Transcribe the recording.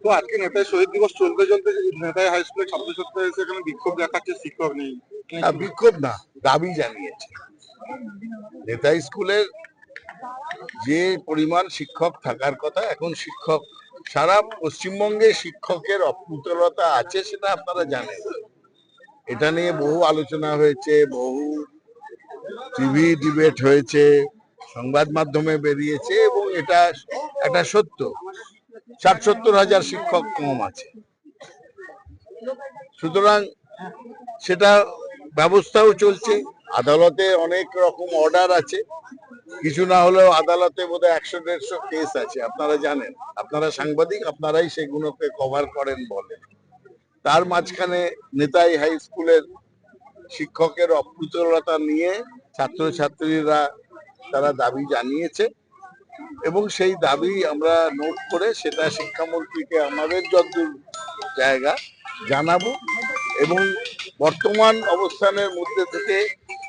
তো আজকে নেতাজি শহীদ দিবস চলতে চলতে নেতাজি হাই স্কুলের ছাত্রছাত্রীরা এসে এখানে বিক্ষোভ দেখাচ্ছে, শিক্ষক নেই। বিক্ষোভ না, দাবি জানিয়েছে। নেতাজি স্কুলের যে পরিমাণ শিক্ষক থাকার কথা, এখন শিক্ষক সারা পশ্চিমবঙ্গে শিক্ষকের অপ্রতুলতা আছে, সেটা আপনারা জানেন। এটা নিয়ে বহু আলোচনা হয়েছে, বহু টিভি ডিবেট হয়েছে, সংবাদ মাধ্যমে বেরিয়েছে, এবং এটা একটা সত্য। ৬০-৭০ হাজার শিক্ষক কম আছে। সুতরাং সেটা ব্যবস্থাও চলছে, আদালতে অনেক রকম অর্ডার আছে, কিছু না হলেও আদালতে বোধহয় ১০০-১৫০ কেস আছে, আপনারা জানেন। আপনারা সাংবাদিক, আপনারাই সেগুলোকে কভার করেন বলেন। তার মাঝখানে নেতাজি হাই স্কুলের শিক্ষকের অপ্রতুলতা নিয়ে ছাত্রছাত্রীরা তারা দাবি জানিয়েছে, এবং সেই দাবি আমরা নোট করে সেটা শিক্ষামন্ত্রীকে আমাদের যতদূর জায়গা জানাবো, এবং বর্তমান অবস্থানের মধ্যে থেকে